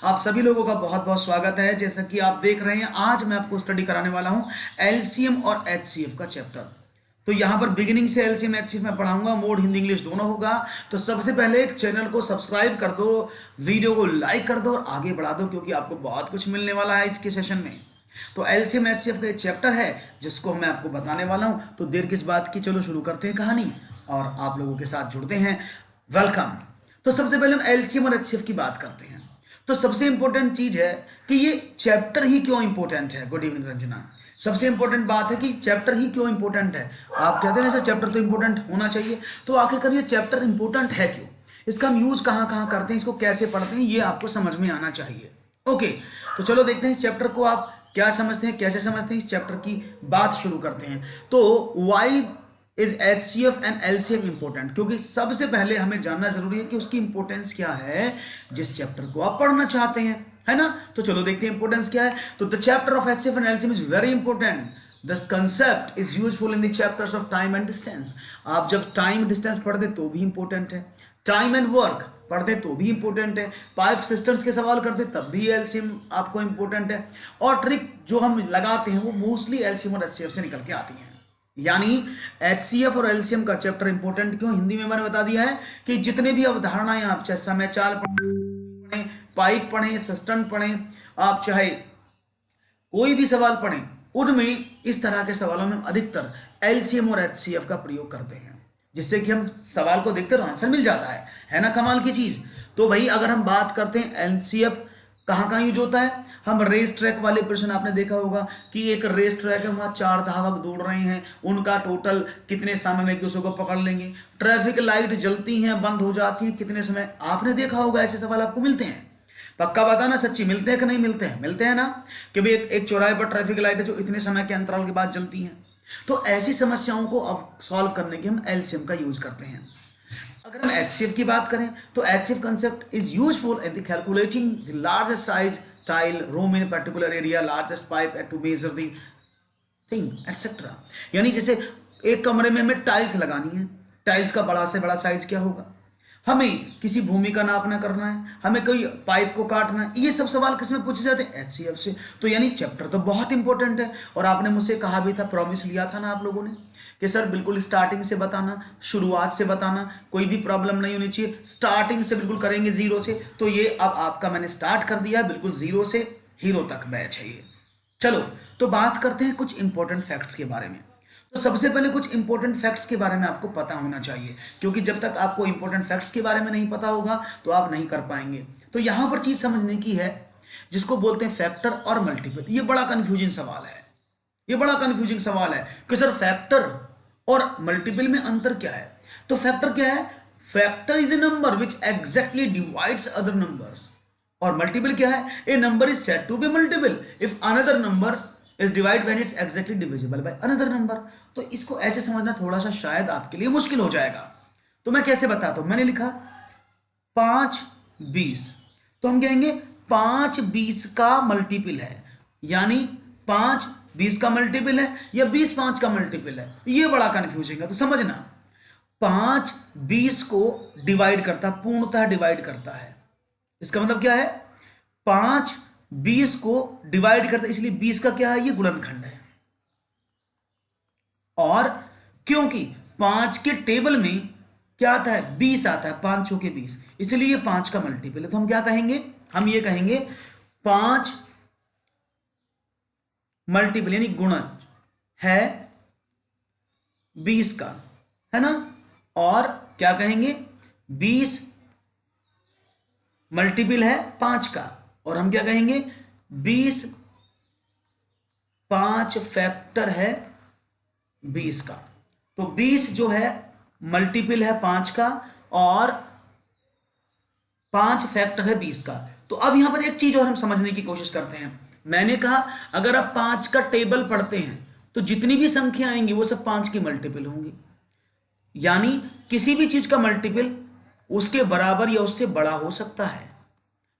आप सभी लोगों का बहुत बहुत स्वागत है। जैसा कि आप देख रहे हैं, आज मैं आपको स्टडी कराने वाला हूं एलसीएम और एचसीएफ का चैप्टर। तो यहां पर बिगिनिंग से एलसीएम एचसीएफ में पढ़ाऊंगा, मोड हिंदी इंग्लिश दोनों होगा। तो सबसे पहले चैनल को सब्सक्राइब कर दो, वीडियो को लाइक कर दो और आगे बढ़ा दो, क्योंकि आपको बहुत कुछ मिलने वाला है इसके सेशन में। तो एलसीएम एचसीएफ का एक चैप्टर है जिसको मैं आपको बताने वाला हूं। तो देर किस बात की, चलो शुरू करते हैं कहानी और आप लोगों के साथ जुड़ते हैं। वेलकम। तो सबसे पहले हम एलसीएम और एचसीएफ की बात करते हैं। तो सबसे इंपॉर्टेंट चीज है कि ये चैप्टर ही क्यों इंपॉर्टेंट है। Good evening Ranjana. सबसे इंपॉर्टेंट बात है कि चैप्टर ही क्यों इंपॉर्टेंट है। आप कहते हैं ना चैप्टर तो इंपॉर्टेंट होना चाहिए, तो आखिरकार ये चैप्टर इंपॉर्टेंट है क्यों, इसका हम यूज कहां कहां करते हैं, इसको कैसे पढ़ते हैं, ये आपको समझ में आना चाहिए। ओके, तो चलो देखते हैं इस चैप्टर को आप क्या समझते हैं, कैसे समझते हैं। इस चैप्टर की बात शुरू करते हैं। तो why is HCF and LCM important, क्योंकि सबसे पहले हमें जानना जरूरी है कि उसकी इंपॉर्टेंस क्या है जिस चैप्टर को आप पढ़ना चाहते हैं, है ना। तो चलो देखते हैं इंपॉर्टेंस क्या है। तो the chapter of HCF and LCM is very important. This concept is useful in the chapters of time and distance. आप जब टाइम डिस्टेंस पढ़ते तो भी इंपॉर्टेंट है, टाइम एंड वर्क पढ़ते तो भी इंपॉर्टेंट है, पाइप सिस्टम्स के सवाल करते तब भी एलसीएम आपको इंपॉर्टेंट है, और ट्रिक जो हम लगाते हैं वो मोस्टली एलसीएम और एचसीएफ से निकल के आती है। यानी एचसीएफ और एलसीएम का चैप्टर इंपॉर्टेंट क्यों, हिंदी में मैंने बता दिया है कि जितने भी अवधारणाएं आप चाहे समय चाल पढ़ें, पाइप पढ़ें, सिस्टम पढ़ें, आप चाहे कोई भी सवाल पढ़ें, उनमें इस तरह के सवालों में अधिकतर एलसीएम और एचसीएफ का प्रयोग करते हैं, जिससे कि हम सवाल को देखते तो आंसर मिल जाता है ना। कमाल की चीज। तो भाई अगर हम बात करते हैं एलसीएफ कहां कहां यूज होता है, हम रेस ट्रैक वाले प्रश्न आपने देखा होगा कि एक रेस ट्रैक है, वहां 4 धावक दौड़ रहे हैं, उनका टोटल कितने समय में एक दूसरे को पकड़ लेंगे। ट्रैफिक लाइट जलती हैं, बंद हो जाती हैं, कितने समय, आपने देखा होगा ऐसे सवाल आपको मिलते हैं। पक्का बताना सच्ची मिलते हैं कि नहीं मिलते हैं, मिलते हैं ना। कि भाई एक चौराहे पर ट्रैफिक लाइट है जो इतने समय के अंतराल के बाद जलती हैं। तो ऐसी समस्याओं को अब सॉल्व करने के हम एलसीएम का यूज करते हैं। अगर हम एचसीएफ की बात करें तो HCF concept is useful in the calculating the largest size tile room in particular area, largest pipe to measure the thing etcetera. यानी जैसे एक कमरे में हमें टाइल्स लगानी है, टाइल्स का बड़ा से बड़ा साइज क्या होगा, हमें किसी भूमि का नापना करना है, हमें कोई पाइप को काटना है, ये सब सवाल किस में पूछे जाते हैं, एचसीएफ से। तो यानी चैप्टर तो बहुत इंपॉर्टेंट है। और आपने मुझसे कहा भी था, प्रॉमिस लिया था ना आप लोगों ने कि सर बिल्कुल स्टार्टिंग से बताना, शुरुआत से बताना, कोई भी प्रॉब्लम नहीं होनी चाहिए, स्टार्टिंग से बिल्कुल करेंगे जीरो से। तो ये अब आपका मैंने स्टार्ट कर दिया, बिल्कुल जीरो से हीरो तक बैच है ये। चलो तो बात करते हैं कुछ इंपॉर्टेंट फैक्ट्स के बारे में। तो सबसे पहले कुछ इंपॉर्टेंट फैक्ट्स के बारे में आपको पता होना चाहिए, क्योंकि जब तक आपको इंपॉर्टेंट फैक्ट्स के बारे में नहीं पता होगा तो आप नहीं कर पाएंगे। तो यहां पर चीज समझने की है जिसको बोलते हैं फैक्टर और मल्टीपल। ये बड़ा कंफ्यूजिंग सवाल है, ये बड़ा कंफ्यूजिंग सवाल है कि सर फैक्टर और मल्टीपल में अंतर क्या है। तो फैक्टर क्या है, factor is a number which exactly divides other numbers. और मल्टीपल क्या है, a number is said to be multiple if another number is divide when it's exactly divisible by another number. तो इसको ऐसे समझना थोड़ा सा शायद आपके लिए मुश्किल हो जाएगा। तो मैं कैसे बताता हूं, मैंने लिखा 5 20, तो हम कहेंगे 5 20 का मल्टीपल है, यानी 5 20 का मल्टीपल है या 20 5 का मल्टीपल है। ये बड़ा कंफ्यूजिंग है, तो समझना 5 20 को डिवाइड करता, पूर्णतः डिवाइड करता है। इसका मतलब क्या है, 5 20 को डिवाइड करता है, इसलिए 20 का क्या है, ये गुणनखंड है। और क्योंकि 5 के टेबल में क्या आता है, 20 आता है, 5 चौके 20, इसलिए ये 5 का मल्टीपल है। तो हम क्या कहेंगे, हम ये कहेंगे 5 मल्टीपल यानी गुणन है 20 का, है ना। और क्या कहेंगे, 20 मल्टीपल है 5 का, और हम क्या कहेंगे, 20 5 फैक्टर है 20 का। तो 20 जो है मल्टीपल है 5 का और 5 फैक्टर है 20 का। तो अब यहां पर एक चीज और हम समझने की कोशिश करते हैं। मैंने कहा अगर आप 5 का टेबल पढ़ते हैं तो जितनी भी संख्या आएंगी वो सब 5 की मल्टीपल होंगी, यानी किसी भी चीज का मल्टीपल उसके बराबर या उससे बड़ा हो सकता है।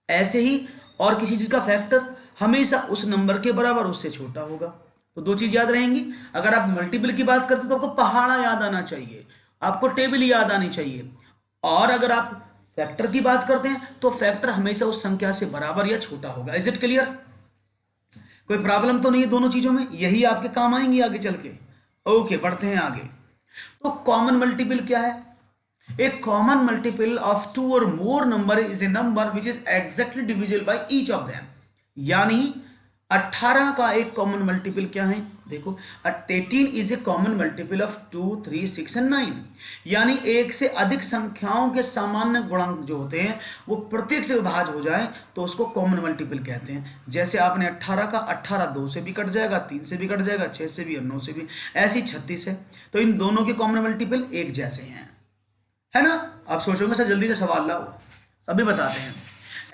ऐसे ही और किसी चीज का फैक्टर हमेशा उस नंबर के बराबर उससे छोटा होगा। तो दो चीज याद रहेंगी, अगर आप मल्टीपल की बात करते तो आपको पहाड़ा याद आना चाहिए, आपको टेबल याद आनी चाहिए। और अगर आप फैक्टर की बात करते हैं तो फैक्टर हमेशा उस संख्या से बराबर या छोटा होगा। Is it clear? कोई प्रॉब्लम तो नहीं है दोनों चीजों में, यही आपके काम आएंगी आगे चल के। ओके, बढ़ते हैं आगे। तो कॉमन मल्टीपल क्या है? A common multiple of two or more number is a number which is exactly divisible by each of them। यानी 18 का एक कॉमन मल्टीपल क्या है? देखो, 18 is a common multiple of 2, 3, 6 and 9। यानी एक से अधिक संख्याओं के सामान्य गुणांक जो होते हैं वो प्रत्येक से विभाज्य हो जाए तो उसको कॉमन मल्टीपल कहते हैं। जैसे आपने 18 का 18 2 से भी कट जाएगा, 3 से भी कट जाएगा, 6 से भी और 9 से भी, ऐसी 36 है। तो इन दोनों के कॉमन मल्टीपल एक जैसे हैं, है ना? आप सोचोगे सर जल्दी से सवाल लाओ, सभी बताते हैं।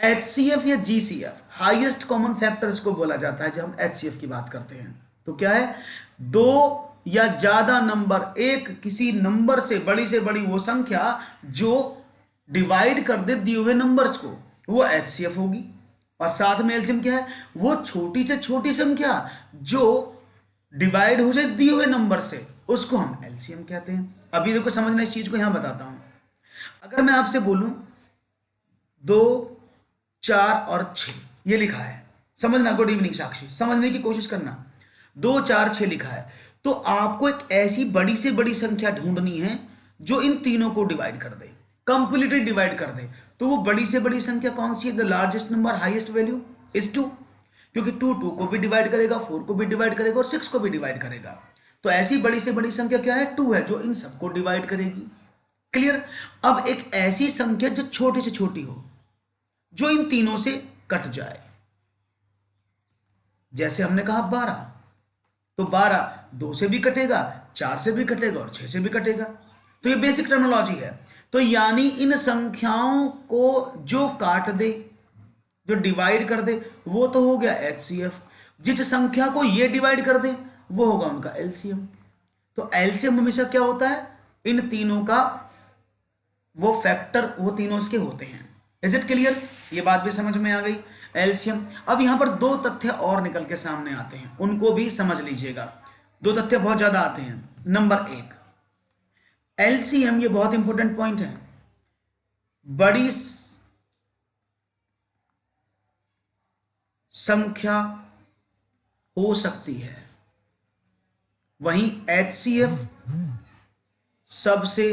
HCF या GCF, हाईएस्ट कॉमन फैक्टर इसको बोला जाता है जब हम HCF की बात करते हैं। तो क्या है? दो या ज्यादा नंबर, एक किसी नंबर से बड़ी वो संख्या जो डिवाइड कर दे दिए हुए नंबर्स को, वो HCF होगी। और साथ में एलसीएम क्या है? वो छोटी से छोटी संख्या जो डिवाइड हो जाए दिए हुए नंबर से, उसको हम एलसीएम कहते हैं। अभी देखो समझना इस चीज को, यहां बताता हूं। अगर मैं आपसे बोलूं 2, 4 और 6 ये लिखा है, समझना। गुड इवनिंग साक्षी, समझने की कोशिश करना। 2, 4, 6 लिखा है, तो आपको एक ऐसी बड़ी से बड़ी संख्या ढूंढनी है जो इन तीनों को डिवाइड कर दे, कंप्लीटली डिवाइड कर दे। तो वो बड़ी से बड़ी संख्या कौन सी है? The largest number, highest value is 2, क्योंकि 2 को भी डिवाइड करेगा, 4 को भी डिवाइड करेगा और 6 को भी डिवाइड करेगा। तो ऐसी बड़ी से बड़ी संख्या क्या है? 2 है, जो इन सबको डिवाइड करेगी। क्लियर? अब एक ऐसी संख्या जो छोटी से छोटी हो, जो इन तीनों से कट जाए, जैसे हमने कहा 12, तो 12 2 से भी कटेगा, 4 से भी कटेगा और 6 से भी कटेगा। तो ये बेसिक टर्मिनोलॉजी है। तो यानी इन संख्याओं को जो काट दे, जो डिवाइड कर दे, वो तो हो गया HCF। जिस संख्या को ये डिवाइड कर दे वो होगा उनका LCM। तो LCM हमेशा क्या होता है? इन तीनों का वो फैक्टर, वो तीनों इसके होते हैं। Is it clear? ये बात भी समझ में आ गई। एलसीएम। अब यहां पर दो तथ्य और निकल के सामने आते हैं, उनको भी समझ लीजिएगा। दो तथ्य बहुत ज्यादा आते हैं। नंबर 1, एलसीएम, ये बहुत इंपॉर्टेंट पॉइंट है, बड़ी संख्या हो सकती है, वहीं HCF सबसे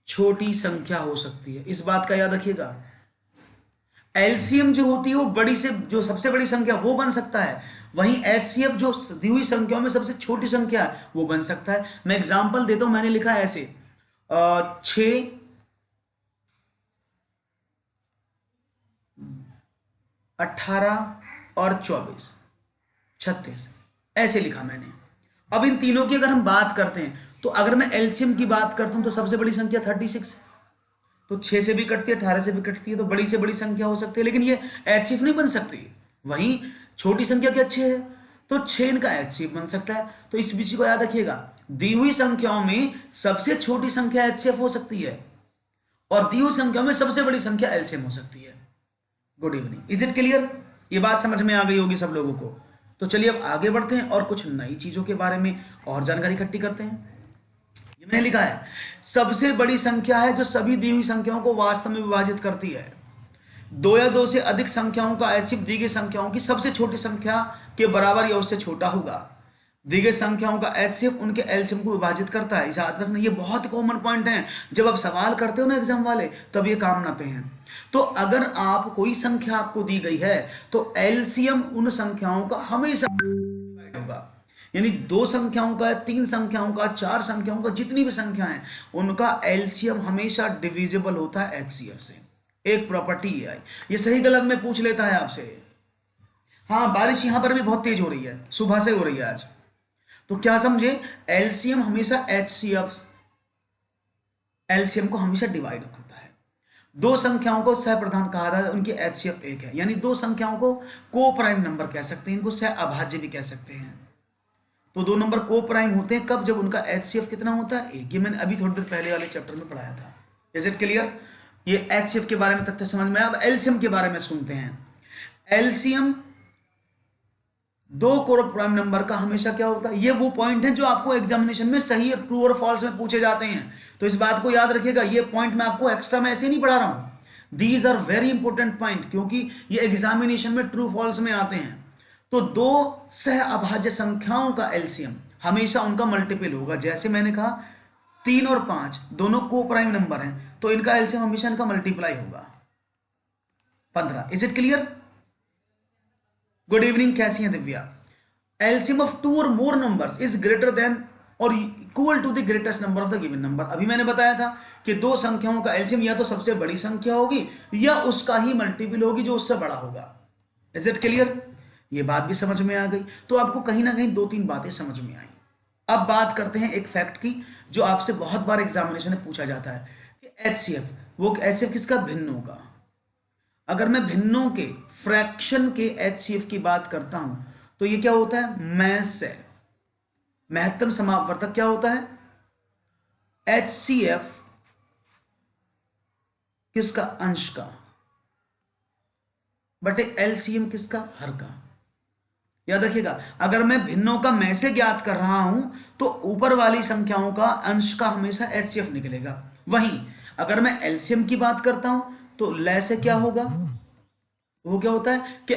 छोटी संख्या हो सकती है। इस बात का याद रखिएगा। एलसीएम जो होती है वो बड़ी से, जो सबसे बड़ी संख्या वो बन सकता है, वहीं HCF जो दी हुई संख्याओं में सबसे छोटी संख्या है वो बन सकता है। मैं एग्जांपल देता हूं, मैंने लिखा है ऐसे 6, 18 और 24, 36 ऐसे लिखा मैंने। अब इन तीनों की अगर हम बात करते हैं तो अगर मैं एलसीएम की बात करता हूं तो सबसे बड़ी संख्या 36, तो 6 से भी कटती है, 18 से भी कटती है, तो बड़ी से बड़ी संख्या हो सकती है, लेकिन ये HCF नहीं बन सकती। वहीं छोटी संख्या क्या 6 है, तो 6 इनका HCF बन सकता है। तो इस विषय को याद रखिएगा, दी हुई संख्याओं में सबसे छोटी संख्या HCF हो सकती है और दी हुई संख्याओं में सबसे बड़ी संख्या LCM हो सकती है। Good evening, is it clear? ये बात समझ में आ गई होगी सब लोगों को। तो चलिए अब आगे बढ़ते हैं और कुछ नई चीजों के बारे में और जानकारी इकट्ठी करते हैं। ये मैंने लिखा है, सबसे बड़ी संख्या है जो सभी दी हुई संख्याओं को वास्तव में विभाजित करती है। 2 या 2 से अधिक संख्याओं का HCF दी गई संख्याओं की सबसे छोटी संख्या के बराबर या उससे छोटा होगा। दी गई संख्याओं का HCF उनके LCM को विभाजित करता है। इसे याद रखना, ये बहुत कॉमन पॉइंट है। जब आप सवाल करते हो ना एग्जाम वाले, तब ये काम आते हैं। तो अगर आप कोई संख्या आपको दी गई है तो LCM उन संख्याओं का हमेशा डिवाइड होगा। यानी 2 संख्याओं का, 3 संख्याओं का, 4 संख्याओं का, जितनी भी संख्या है उनका LCM हमेशा डिविजिबल होता है HCF से। एक प्रॉपर्टी है, ये सही गलत में पूछ लेता है आपसे। हाँ, बारिश यहां पर भी बहुत तेज हो रही है, सुबह से हो रही है आज। तो क्या समझे, LCM हमेशा LCM को हमेशा डिवाइड करता है। 2 संख्याओं को सहप्रधान कहा जाता है, उनकी HCF 1 है। यानी 2 संख्याओं को को प्राइम नंबर कह सकते हैं, इनको सह अभाज्य भी कह सकते हैं। तो 2 नंबर को प्राइम होते हैं कब? जब उनका HCF कितना होता है? 1। ये मैंने अभी थोड़ी देर पहले वाले चैप्टर में पढ़ाया था। Is it clear? ये HCF के बारे में तथ्य समझ में आया। अब LCM के बारे में सुनते हैं। LCM 2 को प्राइम नंबर का हमेशा क्या होता है? ये वो पॉइंट है जो आपको एग्जामिनेशन में सही ट्रू और फॉल्स में पूछे जाते हैं। तो इस बात को याद रखिएगा, ये पॉइंट मैं आपको एक्स्ट्रा में ऐसे नहीं पढ़ा रहा हूं, these are very important point, क्योंकि ये एग्जामिनेशन में ट्रू फॉल्स में आते हैं। तो दो सह अभाज्य संख्याओं का एलसीएम हमेशा उनका मल्टीपल होगा। जैसे मैंने कहा 3 और 5 दोनों को प्राइम नंबर हैं, तो इनका एलसीएम हमेशा इनका मल्टीप्लाई होगा 15। Is it clear? Good evening, कैसी हैं दिव्या? एलसीएम ऑफ 2 और more numbers is greater than और equal to the greatest number of the given number. अभी मैंने बताया था कि दो संख्याओं का एलसीएम या तो सबसे बड़ी संख्या होगी या उसका ही मल्टीपल होगी जो उससे बड़ा होगा। Is it clear? ये बात भी समझ में आ गई। तो आपको कहीं ना कहीं 2-3 बातें समझ में आई। अब बात करते हैं एक फैक्ट की जो आपसे बहुत बार एग्जामिनेशन में पूछा जाता है कि एचसीएफ, वो एचसीएफ किसका? भिन्नों का। अगर मैं भिन्नों के फ्रैक्शन के एचसीएफ की बात करता हूं तो ये क्या होता है? मैस है। महत्तम समापवर्तक क्या होता है? एचसीएफ किसका? अंश का, बटे एलसीएम किसका? हर का। याद रखिएगा, अगर मैं भिन्नों का मैं से ज्ञात कर रहा हूं तो ऊपर वाली संख्याओं का अंश का हमेशा एचसीएफ निकलेगा। वहीं अगर मैं एलसीएम की बात करता हूं तो लय से क्या होगा? वो क्या होता है कि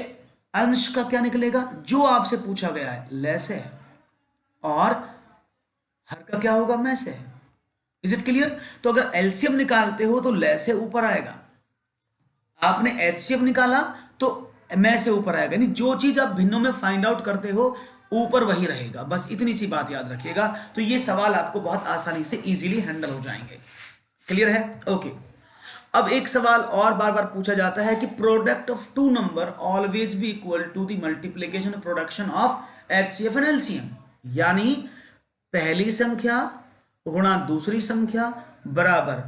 अंश का क्या निकलेगा? जो आपसे पूछा गया है लय से, और हर का क्या होगा? मैं से। Is it clear? तो अगर एलसीएम निकालते हो तो लय से ऊपर आएगा, आपने एचसीएफ निकाला तो मैं से ऊपर आएगा। नहीं, जो चीज आप भिन्नों में फाइंड आउट करते हो ऊपर वही रहेगा। बस इतनी सी बात याद रखिएगा। तो ये सवाल आपको बहुत आसानी से इजीली हैंडल हो जाएंगे। क्लियर है? ओके। अब एक सवाल और बार बार पूछा जाता है कि product of two number always be equal to the multiplication production of HCF and LCM. यानी पहली संख्या गुणा दूसरी संख्या बराबर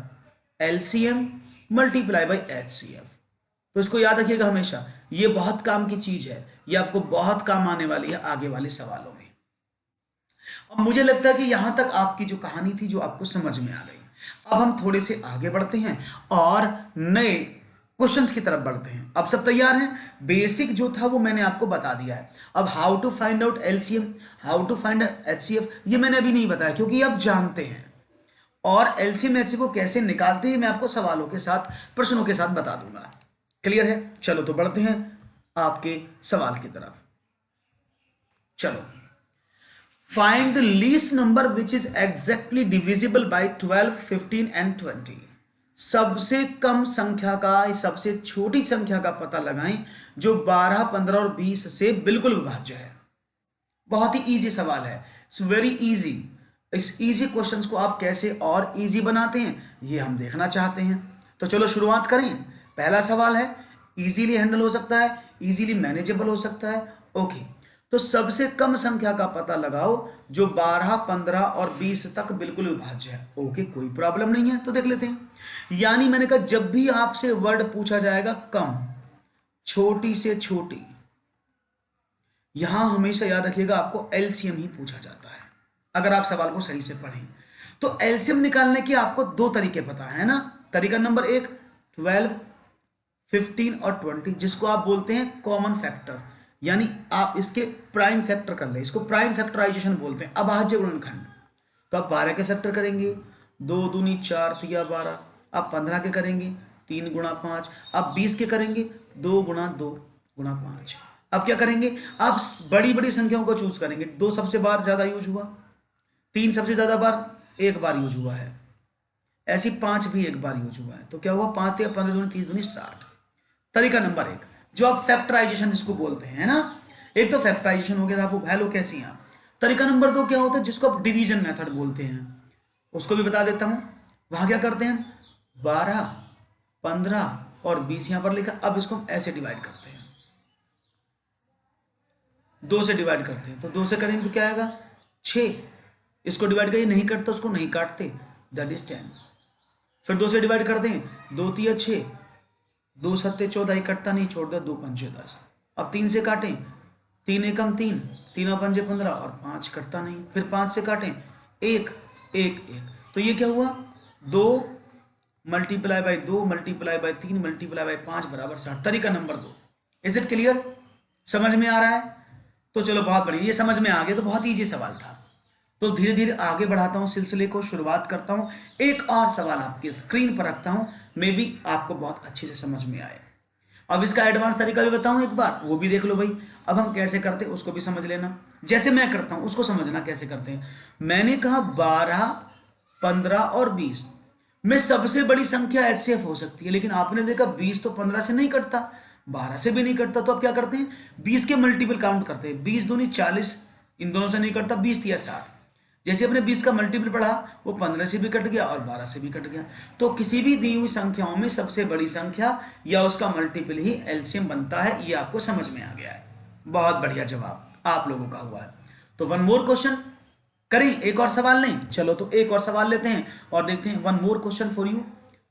एलसीएम मल्टीप्लाई बाई एचसीएफ। तो इसको याद रखिएगा हमेशा, ये बहुत काम की चीज है, ये आपको बहुत काम आने वाली है आगे वाले सवालों में। अब मुझे लगता है कि यहां तक आपकी जो कहानी थी जो आपको समझ में आ गई। अब हम थोड़े से आगे बढ़ते हैं और नए क्वेश्चंस की तरफ बढ़ते हैं। अब सब तैयार हैं? बेसिक जो था वो मैंने आपको बता दिया है। अब how to find out LCM, how to find HCF, ये मैंने अभी नहीं बताया क्योंकि आप जानते हैं। और एलसीएम एचसीएफ को कैसे निकालते हैं मैं आपको सवालों के साथ, प्रश्नों के साथ बता दूंगा। क्लियर है? चलो तो बढ़ते हैं आपके सवाल की तरफ। चलो, find the least number which is exactly divisible bye 12, 15 and 20। सबसे कम संख्या का, सबसे छोटी संख्या का पता लगाएं जो 12, 15 और 20 से बिल्कुल विभाज्य है। बहुत ही इजी सवाल है, इट्स वेरी इजी। इस इजी क्वेश्चंस को आप कैसे और इजी बनाते हैं ये हम देखना चाहते हैं। तो चलो शुरुआत करें। पहला सवाल है, इजीली हैंडल हो सकता है, इजीली मैनेजेबल हो सकता है। ओके, तो सबसे कम संख्या का पता लगाओ जो 12, 15 और 20 तक बिल्कुल विभाज्य है। ओके, कोई प्रॉब्लम नहीं है, तो देख लेते हैं। यानी मैंने कहा जब भी आपसे वर्ड पूछा जाएगा कम, छोटी से छोटी, यहां हमेशा याद रखिएगा आपको एलसीएम ही पूछा जाता है अगर आप सवाल को सही से पढ़ें। तो एलसीएम निकालने के आपको दो तरीके पता है ना। तरीका नंबर 1 12, 15 और 20, जिसको आप बोलते हैं कॉमन फैक्टर, यानी आप इसके प्राइम फैक्टर कर ले, इसको प्राइम फैक्टराइजेशन बोलते हैं, अभाज्य गुणनखंड। तो आप 12 के फैक्टर करेंगे, 2 दूनी 4 तिया 12। आप 15 के करेंगे 3 गुणा 5। आप 20 के करेंगे 2 गुणा 2 गुणा 5। अब क्या करेंगे, आप बड़ी बड़ी संख्याओं को चूज करेंगे। 2 सबसे बार ज्यादा यूज हुआ, 3 सबसे ज्यादा बार एक बार यूज हुआ है, ऐसी 5 भी एक बार यूज हुआ है। तो क्या हुआ, 5 या 15 दूनी 30 दूनी 60। तरीका नंबर 1 जो आप फैक्टराइजेशन जिसको बोलते हैं ना, एक तो फैक्टराइजेशन हो गया, आपको वैल्यू कैसी है। तरीका नंबर 2 क्या होता है, जिसको आप डिवीजन मेथड बोलते हैं, उसको भी बता देता हूं। वहां क्या करते हैं, 12, 15 और 20 यहां पर लिखा। अब इसको हम ऐसे डिवाइड करते हैं, 2 से डिवाइड करते हैं। तो 2 से करेंगे तो क्या आएगा, 6। इसको डिवाइड करिए, नहीं कटता उसको नहीं काटते, दैट इज 10। फिर 2 से डिवाइड करते हैं, 2 तिया 6, 2 सत्ते 14, कटता नहीं, छोड़ दो, 2 पंचे 10। अब 3 से काटें, 3 एकम 3, 3 पंजे 15 और 5 कटता नहीं। फिर 5 से काटें, 1 1 1। तो ये क्या हुआ, 2 multiply by 2 multiply by 3 multiply by 5 बराबर 60। तरीका नंबर 2। Is it clear? समझ में आ रहा है? तो चलो बहुत बढ़िया, ये समझ में आ गया तो बहुत ईजी सवाल था। तो धीरे धीरे आगे बढ़ाता हूं सिलसिले को, शुरुआत करता हूं। एक और सवाल आपके स्क्रीन पर रखता हूं, मे बी आपको बहुत अच्छे से समझ में आए। अब इसका एडवांस तरीका भी बताऊं एक बार, वो भी देख लो भाई। अब हम कैसे करते हैं उसको भी समझ लेना, जैसे मैं करता हूं उसको समझना कैसे करते हैं। मैंने कहा 12, 15 और 20 में सबसे बड़ी संख्या एचसीएफ हो सकती है, लेकिन आपने देखा 20 तो 15 से नहीं कटता, 12 से भी नहीं कटता, तो अब क्या करते हैं 20 के मल्टीपल काउंट करते हैं। 20 दूनी 40, इन दोनों से नहीं कटता, 20 या 60। जैसे अपने 20 का मल्टीपल पढ़ा, वो 15 से भी कट गया और 12 से भी कट गया। तो किसी भी दी हुई संख्याओं में सबसे बड़ी संख्या या उसका मल्टीपल ही एलसीएम बनता है, ये आपको समझ में आ गया है। बहुत बढ़िया जवाब आप लोगों का हुआ है। तो वन मोर क्वेश्चन करें, एक और सवाल नहीं, चलो तो एक और सवाल लेते हैं और देखते हैं one more question for you,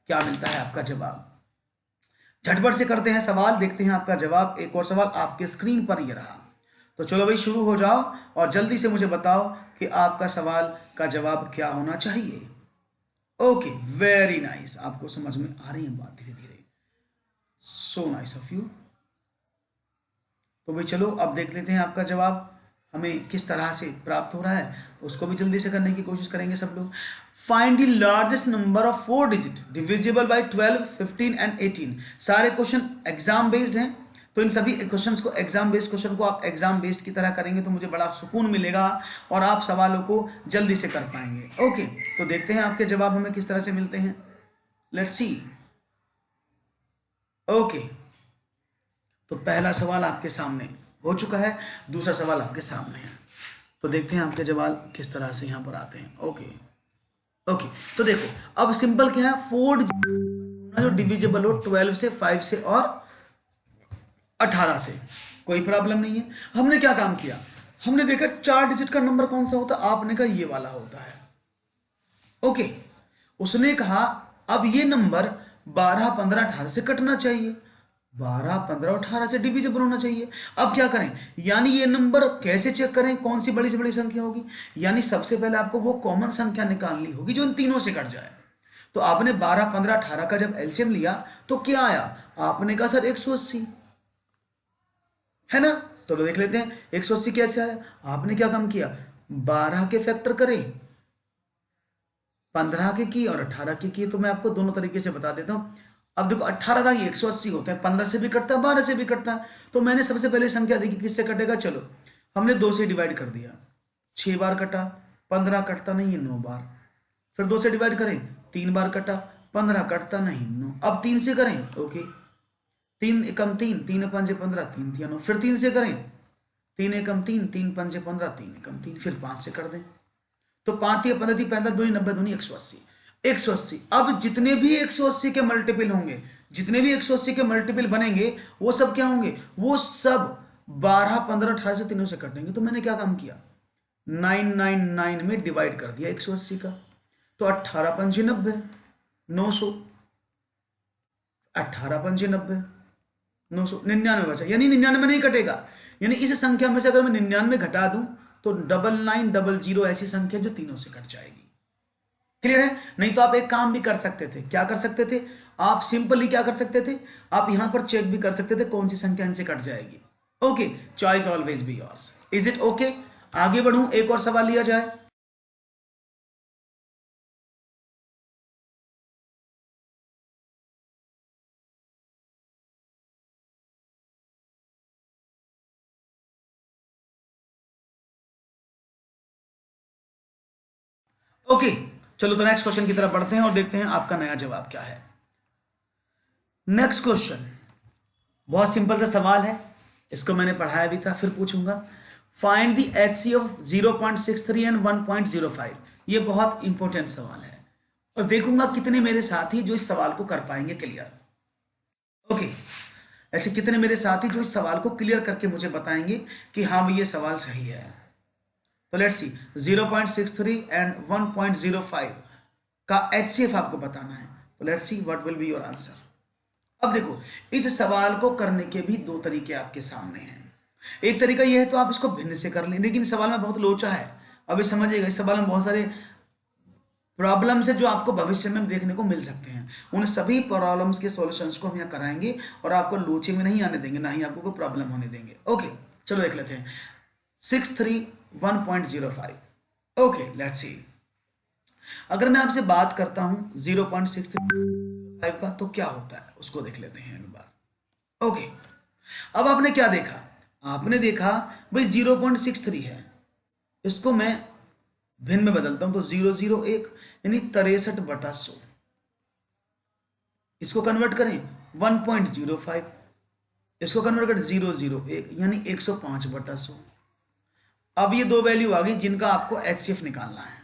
क्या मिलता है आपका जवाब। झटपट से करते हैं सवाल, देखते हैं आपका जवाब। एक और सवाल आपके स्क्रीन पर ये रहा। तो चलो भाई शुरू हो जाओ और जल्दी से मुझे बताओ कि आपका सवाल का जवाब क्या होना चाहिए। ओके, वेरी नाइस, आपको समझ में आ रही है बात धीरे धीरे, सो नाइस ऑफ यू। तो भाई चलो अब देख लेते हैं आपका जवाब हमें किस तरह से प्राप्त हो रहा है, उसको भी जल्दी से करने की कोशिश करेंगे सब लोग। Find the largest number of 4 digit divisible by 12, 15 and 18। सारे क्वेश्चन एग्जाम बेस्ड हैं, तो इन सभी क्वेश्चंस को, एग्जाम बेस्ड क्वेश्चन को आप एग्जाम बेस्ड की तरह करेंगे तो मुझे बड़ा सुकून मिलेगा और आप सवालों को जल्दी से कर पाएंगे। ओके, तो देखते हैं आपके जवाब हमें किस तरह से मिलते हैं। Let's see. ओके, तो पहला सवाल आपके सामने हो चुका है, दूसरा सवाल आपके सामने है। तो देखते हैं आपके जवाब किस तरह से यहां पर आते हैं। ओके ओके, तो देखो अब सिंपल क्या है, 4 जो डिविजिबल हो 12 से, 5 से और 18 से, कोई प्रॉब्लम नहीं है। हमने क्या काम किया, हमने देखा 4 डिजिट का नंबर कौन सा होता है, आपने कहा ये वाला होता है। ओके, उसने कहा अब ये नंबर 12, 15, 18 से कटना चाहिए, 12, 15, 18 से डिविजिबल होना चाहिए। अब क्या करें, यानी ये नंबर कैसे चेक करें कौन सी बड़ी से बड़ी संख्या होगी, यानी सबसे पहले आपको वो कॉमन संख्या निकालनी होगी जो इन तीनों से कट जाए। तो आपने 12, 15, 18 का जब एलसीएम लिया तो क्या आया, आपने कहा सर 180 है ना। तो देख लेते हैं 180 कैसे आया। आपने क्या काम किया, 12 के फैक्टर करें, 15 के की और 18 के की। तो मैं आपको दोनों तरीके से बता देता हूं। अब देखो 18 था, ये 180 होते हैं, 15 से भी कटता है, 12 से भी कटता है। तो मैंने सबसे पहले संख्या देखी किससे कटेगा, चलो हमने 2 से डिवाइड कर दिया, 6 बार कटा, 15 कटता नहीं है 9 बार। फिर 2 से डिवाइड करें, 3 बार कटा, 15 कटता नहीं 9। अब 3 से करें, ओके, 3 एकम 3, 3 पंजे 15, 3 तिया 9। फिर 3 से करें, 3 एकम 3, 3 पंजे 15, 3 एकम 3। फिर 5 से कर दें, तो 5 या 15, 35, 2, 90, 2, 180, 180। अब जितने भी 180 के मल्टीपल होंगे, जितने भी 180 के मल्टीपल बनेंगे, वो सब क्या होंगे, वो सब 12, 15, 18 से तीनों से कटेंगे। तो मैंने क्या काम किया, 999 में डिवाइड कर दिया 180 का, तो 18 पंजे 90, 900, 18 पंजे 90, 900, 99 बचा, यानी 99 नहीं कटेगा। यानी इस संख्या में से अगर मैं 99 घटा दूं तो 9900 ऐसी संख्या जो तीनों से कट जाएगी। क्लियर है। नहीं तो आप एक काम भी कर सकते थे, क्या कर सकते थे, आप सिंपली क्या कर सकते थे, आप यहां पर चेक भी कर सकते थे कौन सी संख्या इनसे कट जाएगी। Okay, choice always be yours. Is it okay, आगे बढ़ूं, एक और सवाल लिया जाए। ओके, चलो तो नेक्स्ट क्वेश्चन की तरफ बढ़ते हैं और देखते हैं आपका नया जवाब क्या है। नेक्स्ट क्वेश्चन बहुत सिंपल सा सवाल है, इसको मैंने पढ़ाया भी था, फिर पूछूंगा। Find the HC of 0.63 and 1.05। ये बहुत इंपॉर्टेंट सवाल है और देखूंगा कितने मेरे साथी जो इस सवाल को कर पाएंगे क्लियर। ओके, ऐसे कितने मेरे साथी जो इस सवाल को क्लियर करके मुझे बताएंगे कि हाँ ये सवाल सही है। तो लेट्स सी, 0.63 एंड 1.05 का एचसीएफ आपको बताना है। तो let's see what will be your answer. अब देखो, इस सवाल को करने के भी दो तरीके आपके सामने हैं। एक तरीका यह है तो आप इसको भिन्न से कर लें, लेकिन इस सवाल में बहुत लोचा है। अभी समझिएगा, इस सवाल में बहुत सारे प्रॉब्लम्स है जो आपको भविष्य में देखने को मिल सकते हैं। उन सभी प्रॉब्लम्स के सॉल्यूशंस को हम यहाँ कराएंगे और आपको लोचे में नहीं आने देंगे, ना ही आपको कोई प्रॉब्लम होने देंगे। ओके, चलो देख लेते हैं। 63 1.05 ओके लेट्स सी। अगर मैं आपसे बात करता हूं 0.635 का तो क्या होता है उसको देख लेते हैं एक बार। ओके, अब आपने क्या देखा, आपने देखा भाई 0.63 है, इसको मैं भिन्न में बदलता हूं तो 001 यानी 63/100, इसको कन्वर्ट करें 1.05, इसको कन्वर्ट करें 001 यानी 105/100। अब ये दो वैल्यू आ गई जिनका आपको एचसीएफ निकालना है,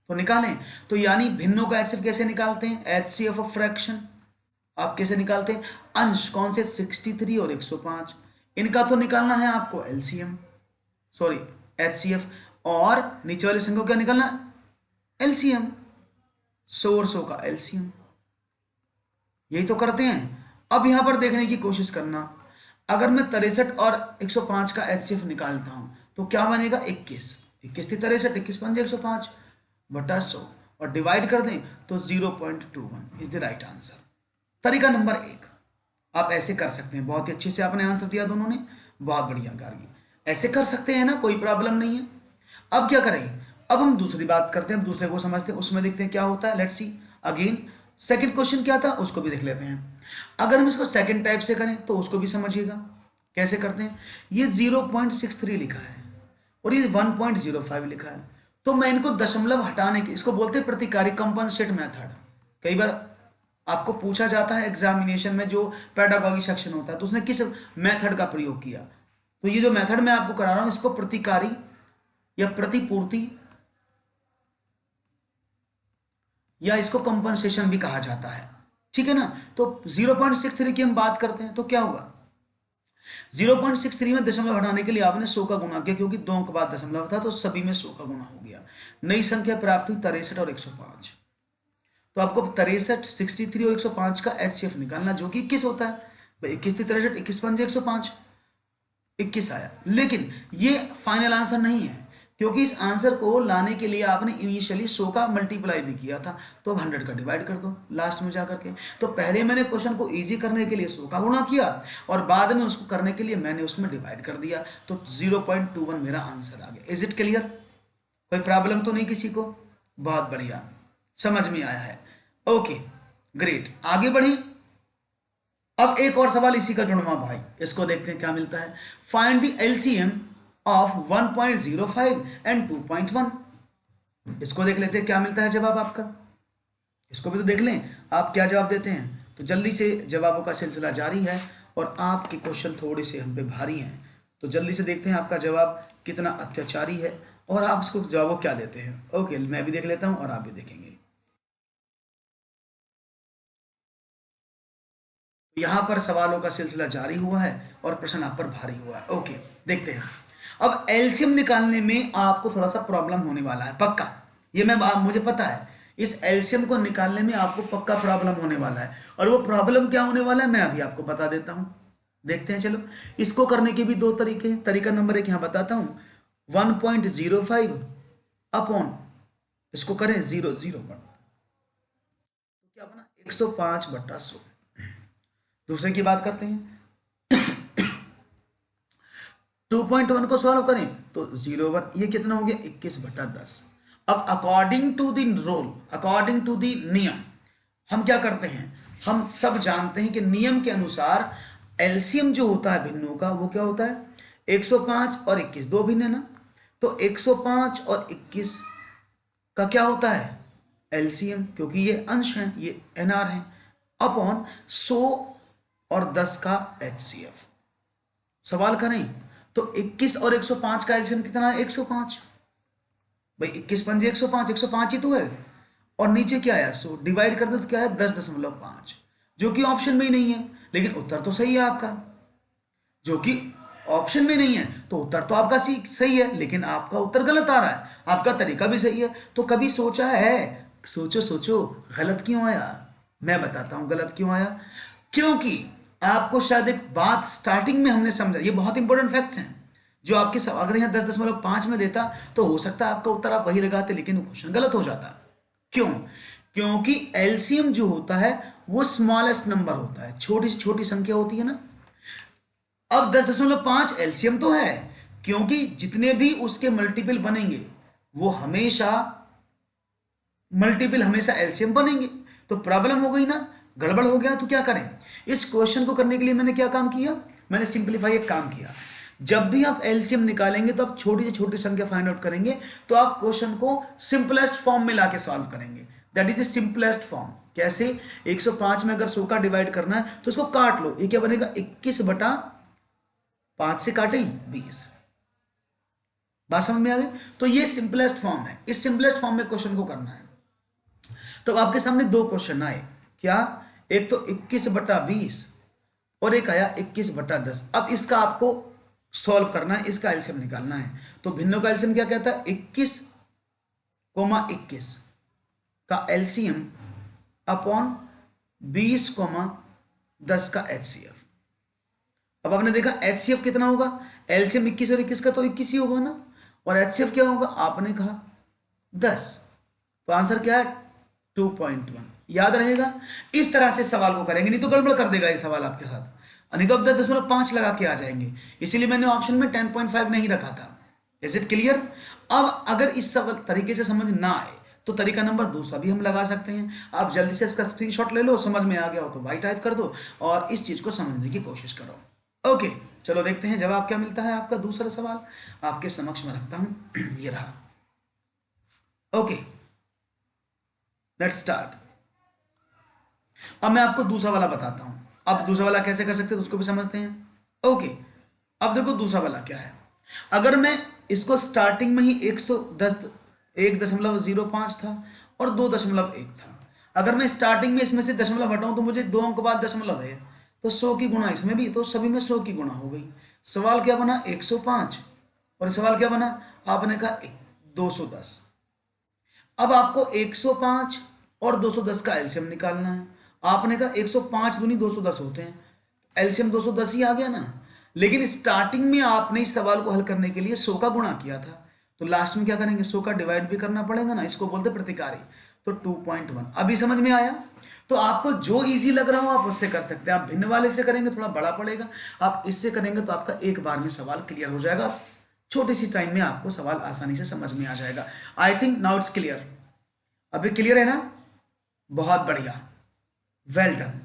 तो निकालें। तो यानी भिन्नों का एचसीएफ कैसे निकालते हैं, एचसीएफ ऑफ फ्रैक्शन आप कैसे निकालते हैं, अंश कौन से 63 और 105, इनका तो निकालना है आपको एलसीएम, सॉरी एचसीएफ, और नीचे वाली संख्या को क्या निकालना, एलसीएम, सोर्सों का एलसीएम, यही तो करते हैं। अब यहां पर देखने की कोशिश करना, अगर मैं 63 और 105 का एचसीएफ निकालता हूं तो क्या बनेगा, 21, 21 थी 63, 21 पंजे 105/100 और डिवाइड कर दें तो 0.21 इज द राइट आंसर। तरीका नंबर 1 आप ऐसे कर सकते हैं, बहुत ही अच्छे से आपने आंसर दिया दोनों ने, बहुत बढ़िया गार्गी, ऐसे कर सकते हैं ना, कोई प्रॉब्लम नहीं है। अब क्या करें, अब हम दूसरी बात करते हैं, दूसरे को समझते हैं, उसमें देखते हैं क्या होता है। Let's see again, second question क्या था उसको भी देख लेते हैं। अगर हम इसको सेकंड टाइप से करें तो उसको भी समझिएगा कैसे करते हैं। ये 0.63 लिखा है और ये 1.05 लिखा है, तो मैं इनको दशमलव हटाने की, इसको बोलते हैं प्रतिकारी कंपनसेट मेथड। कई बार आपको पूछा जाता है एग्जामिनेशन में, जो पेडागॉजी सेक्शन होता है तो उसने किस मेथड का प्रयोग किया, तो ये जो मेथड मैं आपको करा रहा हूं इसको प्रतिकारी या प्रतिपूर्ति या इसको कंपनसेशन भी कहा जाता है, ठीक है ना। तो 0.63 की हम बात करते हैं तो क्या होगा, 0.63 में दशमलव हटाने के लिए आपने 100 का गुना किया, क्योंकि 2 के बाद दशमलव था तो सभी में 100 का गुना हो गया, नई संख्या प्राप्त हुई 63 और 105। तो आपको 63, 63 और 105 का एचसीएफ निकालना, जो कि 21 होता है भाई, 21 थी 63, 21 पंजे 105, 21 आया। लेकिन ये फाइनल आंसर नहीं है, क्योंकि इस आंसर को लाने के लिए आपने इनिशियली 100 का मल्टीप्लाई भी किया था, तो अब 100 का डिवाइड कर दो लास्ट में जाकर के। तो पहले मैंने क्वेश्चन को इजी करने के लिए 100 का गुणा किया और बाद में उसको करने के लिए मैंने उसमें डिवाइड कर दिया, तो 0.21 मेरा आंसर आ गया। इज इट क्लियर, कोई प्रॉब्लम तो नहीं किसी को, बहुत बढ़िया, समझ में आया है, ओके ग्रेट। आगे बढ़े, अब एक और सवाल इसी का जुड़वा भाई, इसको देखते हैं क्या मिलता है। Find the LCM of 1.05 and 2.1, इसको देख लेते हैं क्या मिलता है जवाब आपका, इसको भी तो देख लें आप क्या जवाब देते हैं। तो जल्दी से जवाबों का सिलसिला जारी है और आपके क्वेश्चन थोड़े से हम पे भारी हैं, तो जल्दी से देखते हैं आपका जवाब कितना अत्याचारी है और आप इसको जवाबों क्या देते हैं। ओके मैं भी देख लेता हूं और आप भी देखेंगे। यहां पर सवालों का सिलसिला जारी हुआ है और प्रश्न आप पर भारी हुआ है। ओके देखते हैं, अब एलसीएम निकालने में आपको थोड़ा सा प्रॉब्लम होने वाला है पक्का, ये मुझे पता है, इस एलसीएम को निकालने में आपको पक्का प्रॉब्लम होने वाला है, और वो प्रॉब्लम क्या होने वाला है मैं अभी आपको बता देता हूं। देखते हैं, चलो इसको करने के भी दो तरीके हैं। तरीका नंबर 1 यहां बताता हूं, 1.05 अपॉन इसको करें 0.01, तो क्या बना 105/100। दूसरे की बात करते हैं, 2.1 को सॉल्व करें तो 0.1, ये कितना हो गया 21/10। अब according to the rule, according to the नियम, हम क्या करते हैं, हम सब जानते हैं कि नियम के अनुसार एलसीएम जो होता है भिन्नों का वो क्या होता है, 105 और 21 दो भिन्न है ना, तो 105 और 21 का क्या होता है एलसीएम, क्योंकि ये अंश है, ये एनआर है, अपॉन 100 और 10 का एचसीएफ। सवाल करें तो 21 और 105 का एलसीएम कितना है 105 भाई, 21 पंजे 105, 105 ही तो है, और नीचे क्या है 100, डिवाइड कर दो तो क्या है 10.5, जो कि ऑप्शन में ही नहीं है, लेकिन उत्तर तो सही है आपका, जो कि ऑप्शन में नहीं है तो उत्तर तो आपका सही है, लेकिन आपका उत्तर गलत आ रहा है, आपका तरीका भी सही है। तो कभी सोचा है, सोचो सोचो गलत क्यों आया, मैं बताता हूं गलत क्यों आया, क्योंकि आपको शायद एक बात स्टार्टिंग में हमने समझा, ये बहुत इंपॉर्टेंट फैक्ट्स हैं जो आपके, अगर यहाँ 10.5 में देता तो हो सकता है आपका उत्तर आप वही लगाते, लेकिन क्वेश्चन गलत हो जाता। क्यों, क्योंकि एलसीएम जो होता है वो स्मॉलेस्ट नंबर होता है, छोटी से छोटी संख्या होती है ना। अब 10.5 एलसीएम तो है, क्योंकि जितने भी उसके मल्टीपल बनेंगे वो हमेशा मल्टीपल, हमेशा एलसीएम बनेंगे। तो प्रॉब्लम हो गई ना, गड़बड़ हो गया। तो क्या करें, इस क्वेश्चन को करने के लिए मैंने क्या काम किया, मैंने सिंप्लीफाई एक काम किया। जब भी आप एलसीएम निकालेंगे तो आप छोटी से छोटी संख्या फाइंड आउट करेंगे, तो आप क्वेश्चन को सिंपलेस्ट फॉर्म में लाके सॉल्व करेंगे। That is the simplest form. कैसे, 105 में अगर 100 का डिवाइड करना है तो इसको काट लो। ये क्या बनेगा, 21/5 से काटें 20। बात समझ में आ गई। तो ये सिंपलेस्ट फॉर्म है, इस सिंपलेस्ट फॉर्म में क्वेश्चन को करना है। तो आपके सामने दो क्वेश्चन आए, क्या, एक तो 21/20 और एक आया 21/10। अब इसका आपको सॉल्व करना है, इसका एलसीएम निकालना है। तो भिन्नों का एलसीएम क्या कहता है, 21,21 का एलसीएम अपॉन 20,10 का एचसीएफ। अब आपने देखा एचसीएफ कितना होगा, एलसीएम 21 और 21 का तो 21 ही होगा ना, और एचसीएफ क्या होगा, आपने कहा 10। तो आंसर क्या है, 2.1। याद रहेगा, इस तरह से सवाल को करेंगे, नहीं तो गड़बड़ कर देगा ये सवाल आपके साथ, नहीं तो आप 10.5 लगा के आ जाएंगे। इसीलिए मैंने ऑप्शन में 10.5 नहीं रखा था। Is it clear. अब अगर इस सवाल तरीके से समझ ना आए तो तरीका नंबर दूसरा भी हम लगा सकते हैं। आप जल्दी से इसका स्क्रीनशॉट ले लो, समझ में आ गया हो तो भाई टाइप कर दो और इस चीज को समझने की कोशिश करो। ओके, चलो देखते हैं जवाब क्या मिलता है। आपका दूसरा सवाल आपके समक्ष में रखता हूं, ये रहा। Okay, let's start. अब मैं आपको दूसरा वाला बताता हूं। अब दूसरा वाला कैसे कर सकते हैं उसको भी समझते हैं। ओके, अब देखो दूसरा वाला क्या है। अगर मैं इसको स्टार्टिंग में ही 1.05 था और 2.1 था, अगर मैं स्टार्टिंग में इसमें से दशमलव हटाऊं तो मुझे 2 अंक बाद दशमलव है, तो 100 की गुणा इसमें भी, तो सभी में 100 की गुणा हो गई। सवाल क्या बना, 105, और सवाल क्या बना, आपने कहा 210। अब आपको 105 और 210 का एलसीएम निकालना है। आपने कहा 105 दूनी 210 होते हैं, एलसीएम 210 ही आ गया ना। लेकिन स्टार्टिंग में आपने इस सवाल को हल करने के लिए 100 का गुणा किया था, तो लास्ट में क्या करेंगे, 100 का डिवाइड भी करना पड़ेगा ना, इसको बोलते प्रतिकारी। तो 2.1 अभी समझ में आया। तो आपको जो इजी लग रहा हो आप उससे कर सकते हैं। आप भिन्न वाले से करेंगे थोड़ा बड़ा पड़ेगा, आप इससे करेंगे तो आपका एक बार में सवाल क्लियर हो जाएगा। छोटे सी टाइम में आपको सवाल आसानी से समझ में आ जाएगा। I think now it's clear. अभी क्लियर है ना, बहुत बढ़िया, वेल डन।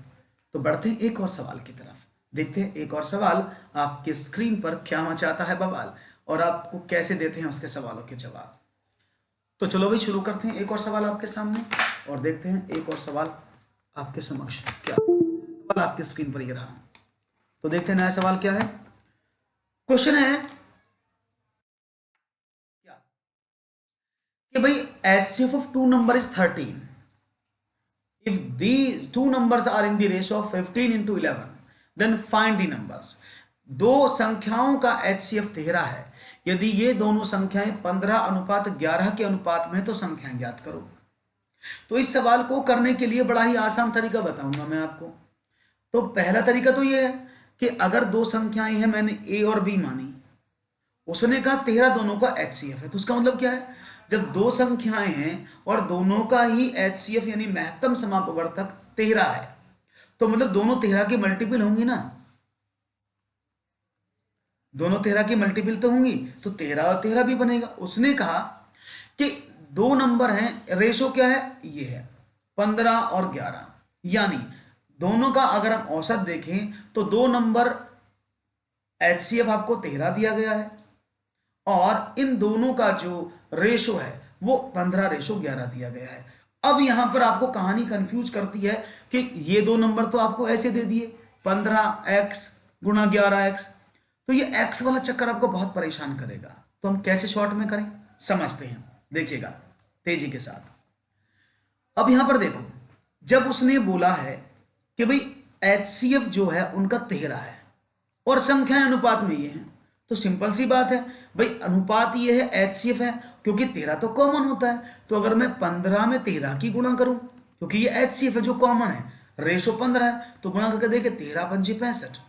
तो बढ़ते हैं एक और सवाल की तरफ, देखते हैं एक और सवाल आपके स्क्रीन पर क्या मचाता है बवाल, और आपको कैसे देते हैं उसके सवालों के जवाब। तो चलो भाई शुरू करते हैं एक और सवाल आपके सामने, और देखते हैं एक और सवाल आपके समक्ष क्या सवाल आपके स्क्रीन पर ये रहा। तो देखते हैं नया सवाल क्या है। क्वेश्चन है क्या कि भाई HCF of two number is 13 if these two numbers are in the ratio of 15:11 then find the numbers। दो संख्याओं का HCF 13 है, यदि ये दोनों संख्याएं 15:11 के अनुपात में, तो संख्याएं ज्ञात करो। तो इस सवाल को करने के लिए बड़ा ही आसान तरीका बताऊंगा मैं आपको। तो पहला तरीका तो ये है कि अगर दो संख्याएं हैं, मैंने A और B मानी, उसने कहा 13 दोनों का HCF है, तो उसका मतलब क्या है, जब दो संख्याएं हैं और दोनों का ही HCF यानी महत्तम समापवर्तक 13 है, तो मतलब दोनों 13 के मल्टीपल होंगे ना, दोनों 13 की मल्टीपल तो होंगी, तो 13 और 13 भी बनेगा। उसने कहा कि दो नंबर हैं, रेशो क्या है, ये है 15 और 11, यानी दोनों का अगर हम औसत देखें तो दो नंबर HCF आपको 13 दिया गया है, और इन दोनों का जो रेशो है वो 15:11 दिया गया है। अब यहां पर आपको कहानी कंफ्यूज करती है कि ये दो नंबर तो आपको ऐसे दे दिए 15x गुणा 11x, तो ये x वाला चक्कर आपको बहुत परेशान करेगा। तो हम कैसे शॉर्ट में करें, समझते हैं, देखिएगा तेजी के साथ। अब यहां पर देखो, जब उसने बोला है कि भाई HCF जो है उनका 13 है और संख्याएं अनुपात में ये हैं, तो सिंपल सी बात है भाई, अनुपात ये है, HCF है, क्योंकि 13 तो कॉमन होता है। तो अगर मैं 15 में 13 की गुणा करूं, क्योंकि ये HCF है जो कॉमन है, रेशो 15 है, तो गुणा करके देखे 13 पंजे 65,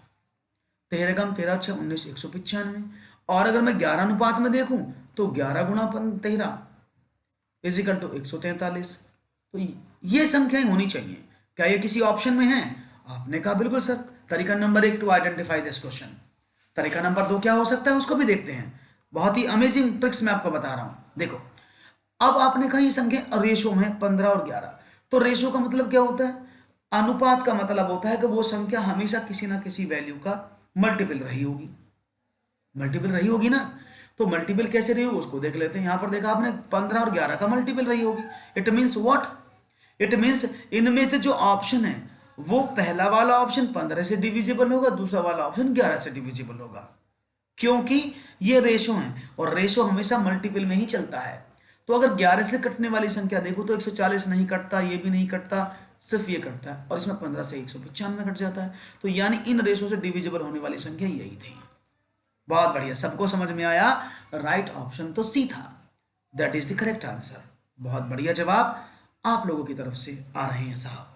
13 कम 13 6 19 195। और अगर मैं 11 अनुपात में देखूं तो 11 गुणा 13 इजिकल टू 143। तो ये संख्याएं होनी चाहिए। क्या ये किसी ऑप्शन में है? आपने कहा बिल्कुल सर। तरीका number 1 to identify this question. तरीका नंबर 2 क्या हो सकता है उसको भी देखते हैं। बहुत ही अमेजिंग ट्रिक्स मैं आपको बता रहा हूं। देखो, अब आपने कहा ये संख्या रेशो में 15 और 11, तो रेशो का मतलब क्या होता है? अनुपात का मतलब होता है कि वो संख्या हमेशा किसी ना किसी वैल्यू का मल्टीपल रही होगी, मल्टीपल रही होगी ना। तो मल्टीपल कैसे रही होगी उसको देख लेते हैं। यहां पर देखा आपने 15 और 11 का मल्टीपल रही होगी। It means what? It means इनमें से जो ऑप्शन है वो पहला वाला ऑप्शन 15 से डिविजिबल होगा, दूसरा वाला ऑप्शन 11 से डिविजिबल होगा, क्योंकि ये रेशो है और रेशो हमेशा मल्टीपल में ही चलता है। तो अगर 11 से कटने वाली संख्या देखो तो 140 नहीं कटता, ये भी नहीं कटता, सिर्फ ये कटता है, और इसमें 15 से 195 कट जाता है। तो यानी इन रेशो से डिविजिबल होने वाली संख्या यही थी। बहुत बढ़िया, सबको समझ में आया? राइट ऑप्शन तो सी था, that is the correct answer. बहुत बढ़िया जवाब आप लोगों की तरफ से आ रहे हैं साहब।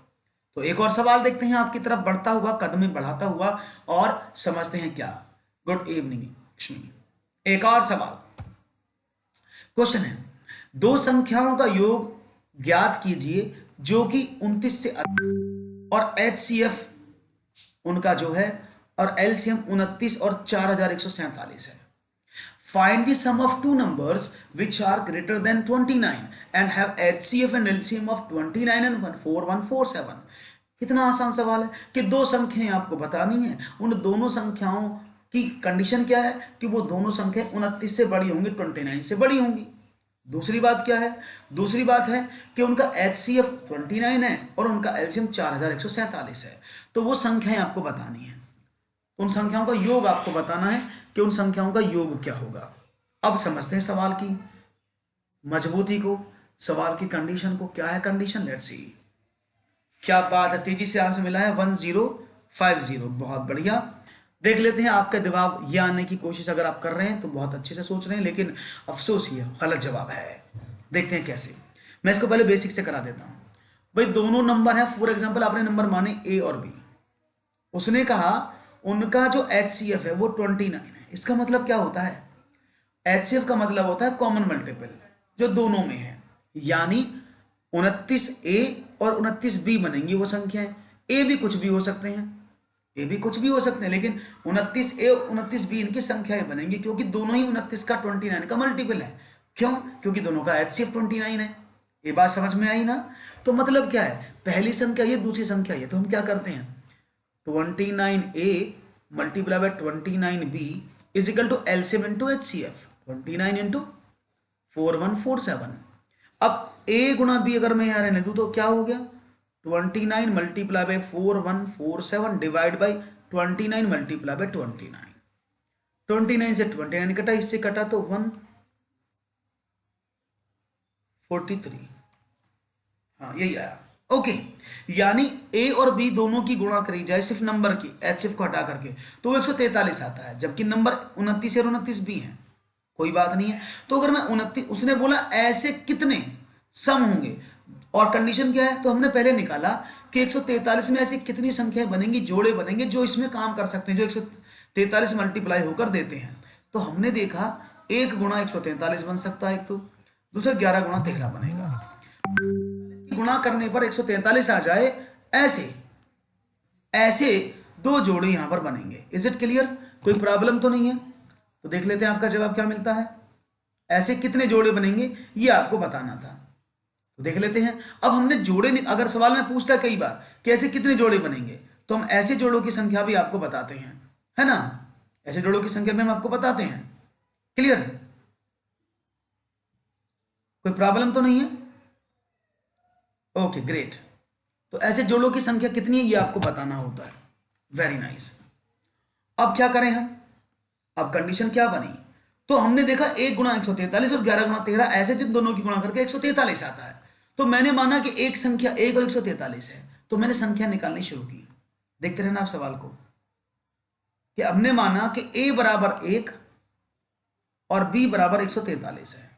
तो एक और सवाल देखते हैं आपकी तरफ बढ़ता हुआ, कदम बढ़ाता हुआ, और समझते हैं क्या। Good evening Lakshmi. एक और सवाल, क्वेश्चन है, दो संख्याओं का योग ज्ञात कीजिए जो कि 29 से अधिक और एचसीएफ उनका जो है और एलसीएम 29 और 4147 है। Find the sum of two numbers which are greater than 29 and have HCF and LCM of 29 and 14147। कितना आसान सवाल है कि दो संख्याएं आपको बतानी है, उन दोनों संख्याओं की कंडीशन क्या है कि वो दोनों संख्याएं 29 से बड़ी होंगी, 29 से बड़ी होंगी। दूसरी बात क्या है? दूसरी बात है कि उनका एचसीएफ 29 है और उनका एलसीएम 4147 है। तो वो संख्याएं आपको बतानी है, उन संख्याओं का योग आपको बताना है कि उन संख्याओं का योग क्या होगा। अब समझते हैं सवाल की मजबूती को, सवाल की कंडीशन को। क्या है कंडीशन? Let's see. क्या बात है, तेजी से आंसर मिला है 1050। बहुत बढ़िया। देख लेते हैं आपका जवाब ये आने की कोशिश अगर आप कर रहे हैं तो बहुत अच्छे से सोच रहे हैं, लेकिन अफसोस ये गलत जवाब है। देखते हैं कैसे। मैं इसको पहले बेसिक से करा देता हूं। भाई दोनों नंबर है, फॉर एग्जांपल आपने नंबर माने ए और बी, उसने कहा उनका जो एचसीएफ है वो 29 है। इसका मतलब क्या होता है? एचसीएफ का मतलब होता है कॉमन मल्टीपल जो दोनों में है, यानी 29A और 29B बनेंगी वो संख्याएं। ए भी कुछ भी हो सकते हैं, ए भी कुछ भी हो सकते हैं, लेकिन 29A और 29B इनकी संख्याएं बनेंगी क्योंकि दोनों ही 29 का 29 का मल्टीपल है। क्यों? क्योंकि दोनों का एचसीएफ 29 है। ये बात समझ में आई ना? तो मतलब क्या है, पहली संख्या ये, दूसरी संख्या ये, तो हम क्या करते हैं 29A multiply by 29B is equal to LCM into HCF 29 into 4147। अब a गुणा बी अगर मैं यहां रहने दूं तो क्या हो गया 29 multiply by 4147 divide by 29 multiply by 29। 29 से 29 कटा, इससे कटा तो 143। हाँ यही आया। ओके, यानी ए और बी दोनों की गुणा करी जाए सिर्फ नंबर की, एचसीएफ को हटा करके, तो 143 आता है, जबकि नंबर 29 और 29 बी है। कोई बात नहीं है। तो अगर मैं 29, उसने बोला ऐसे कितने सम होंगे, और कंडीशन क्या है, तो हमने पहले निकाला कि 143 में ऐसी कितनी संख्याएं बनेंगी, जोड़े बनेंगे जो इसमें काम कर सकते हैं, जो 143 मल्टीप्लाई होकर देते हैं। तो हमने देखा 1 गुणा 143 बन सकता है एक, तो दूसरा 11 गुणा 13 बनेगा। गुणा करने पर 143 आ जाए, ऐसे ऐसे दो जोड़े यहां पर बनेंगे। Is it clear? कोई प्रॉब्लम तो नहीं है? तो देख लेते हैं आपका जवाब क्या मिलता है। ऐसे कितने जोड़े बनेंगे ये आपको बताना था, तो देख लेते हैं। अब हमने जोड़े, अगर सवाल में पूछता है कई बार कि ऐसे कितने जोड़े बनेंगे, तो हम ऐसे जोड़ों की संख्या भी आपको बताते हैं, है ना? ऐसे जोड़ों की संख्या भी हम आपको बताते हैं। क्लियर? कोई प्रॉब्लम तो नहीं है? Okay great. तो ऐसे जोड़ों की संख्या कितनी है ये आपको बताना होता है। Very nice. अब क्या करें हम, अब कंडीशन क्या बनी, तो हमने देखा 1 गुणा 143 और 11 गुणा 13, ऐसे जिन दोनों की गुणा करके 143 आता है। तो मैंने माना कि एक संख्या 1 और 143 है, तो मैंने संख्या निकालनी शुरू की। देखते रहना आप सवाल को, कि हमने माना कि a बराबर 1 और b बराबर 143 है।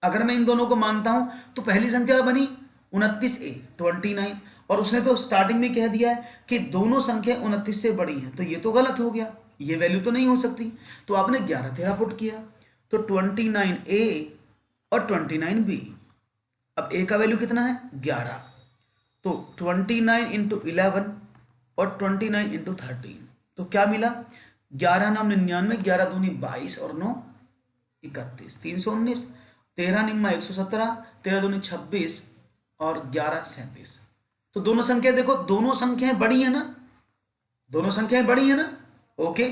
अगर मैं इन दोनों को मानता हूं तो पहली संख्या बनी 29A 29, और उसने तो स्टार्टिंग में कह दिया है कि दोनों संख्या 29 से बड़ी हैं, तो ये तो गलत हो गया, ये वैल्यू तो नहीं हो सकती। तो आपने 11 13 पुट किया, तो 29A और 29B। अब a का वैल्यू कितना है 11, तो 29 इंटू 11 और 29 इंटू 13, तो क्या मिला 11 9 99, 11 दूनी 22 और 9 31, 319। 13 निम्मा 117, 13 दूनी 26 और 11 37। तो दोनों संख्या देखो, दोनों संख्याएं बड़ी है ना, दोनों संख्याएं बड़ी है ना। ओके,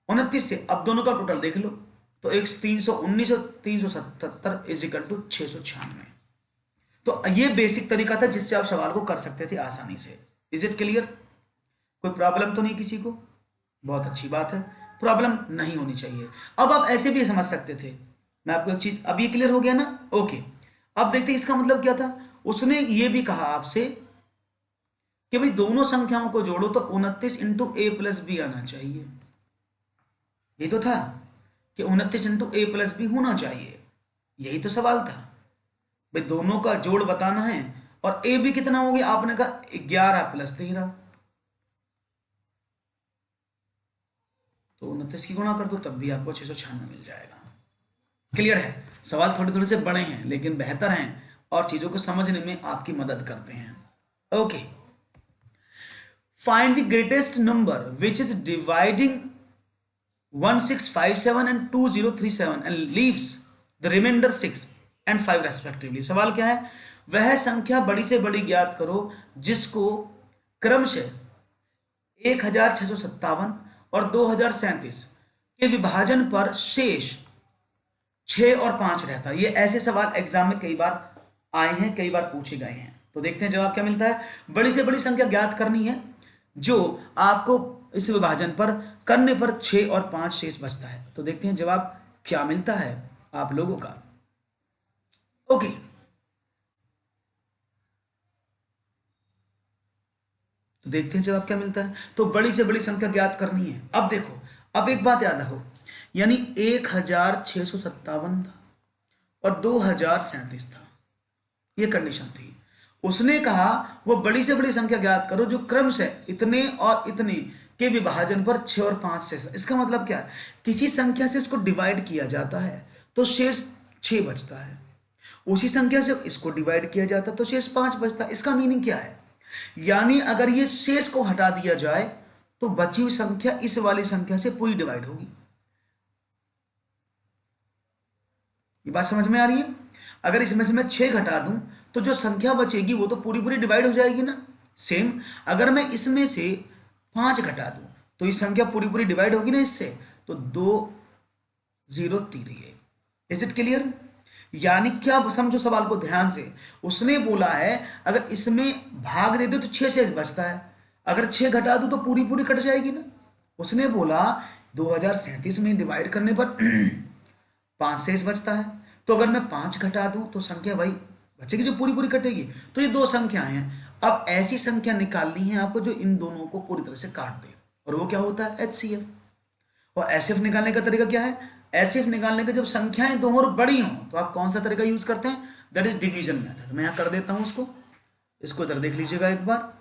29 से अब दोनों का टोटल देख लो, तो एक 319 और 377 इज इक्वल टू 696। तो ये बेसिक तरीका था जिससे आप सवाल को कर सकते थे आसानी से। Is it clear? कोई प्रॉब्लम तो नहीं किसी को? बहुत अच्छी बात है, प्रॉब्लम नहीं होनी चाहिए। अब आप ऐसे भी समझ सकते थे, मैं आपको एक चीज, अब ये क्लियर हो गया ना? ओके, अब देखते हैं इसका मतलब क्या था। उसने ये भी कहा आपसे कि भाई दोनों संख्याओं को जोड़ो तो 29 इंटू ए प्लस बी आना चाहिए। ये तो था कि 29 इंटू ए प्लस बी होना चाहिए, यही तो सवाल था। भाई दोनों का जोड़ बताना है, और ए बी कितना हो गया? आपने कहा 11 प्लस 13, तो 29 की गुणा कर दो तब भी आपको 696 मिल जाएगा। क्लियर है? सवाल थोड़े थोड़े से बड़े हैं लेकिन बेहतर हैं और चीजों को समझने में आपकी मदद करते हैं। Okay, find the greatest number which is dividing 1657 and 2037 and leaves the remainder 6 and 5 respectively. सवाल क्या है? वह संख्या बड़ी से बड़ी ज्ञात करो जिसको क्रमशः 1657 और 2037 के विभाजन पर शेष 6 और 5 रहता है। ये ऐसे सवाल एग्जाम में कई बार आए हैं, कई बार पूछे गए हैं। तो देखते हैं जवाब क्या मिलता है। बड़ी से बड़ी संख्या ज्ञात करनी है जो आपको इस विभाजन पर करने पर 6 और 5 शेष बचता है। तो देखते हैं जवाब क्या मिलता है आप लोगों का। ओके, तो देखते हैं जवाब क्या मिलता है। तो बड़ी से बड़ी संख्या ज्ञात करनी है। अब देखो, अब एक बात याद रखो, यानी 1657 था और 2037 था, ये कंडीशन थी। उसने कहा वो बड़ी से बड़ी संख्या ज्ञात करो जो क्रम से इतने और इतने के विभाजन पर 6 और 5 शेष। इसका मतलब क्या है? किसी संख्या से इसको डिवाइड किया जाता है तो शेष 6 बचता है, उसी संख्या से इसको डिवाइड किया जाता है तो शेष 5 बचता है। इसका मीनिंग क्या है? यानी अगर ये शेष को हटा दिया जाए तो बची हुई संख्या इस वाली संख्या से पूरी डिवाइड होगी। ये बात समझ में आ रही है? अगर इसमें से मैं 6 घटा दूं तो जो संख्या बचेगी वो तो पूरी पूरी डिवाइड हो जाएगी ना। सेम अगर मैं इसमें से 5 घटा दूं तो ये संख्या पूरी पूरी डिवाइड होगी ना इससे, तो 2 0 3। Is it clear? यानी क्या, समझो सवाल को ध्यान से। उसने बोला है अगर इसमें भाग दे दो तो 6 शेष बचता है, अगर 6 घटा दो तो पूरी पूरी कट जाएगी ना। उसने बोला 2037 में डिवाइड करने पर 5 शेष बचता है, तो अगर मैं 5 घटा दूं तो संख्या भाई बचेगी जो पूरी पूरी कटेगी। तो ये दो संख्याएं हैं। अब ऐसी संख्या निकालनी है आपको जो इन दोनों को पूरी तरह से काट दे, और वो क्या होता है? HCF। और HCF निकालने का तरीका क्या है? HCF निकालने का जब संख्याएं दो और बड़ी हों तो आप कौन सा तरीका यूज करते हैं? That is division method. मैं यहां कर देता हूं उसको, इसको इधर देख लीजिएगा एक बार।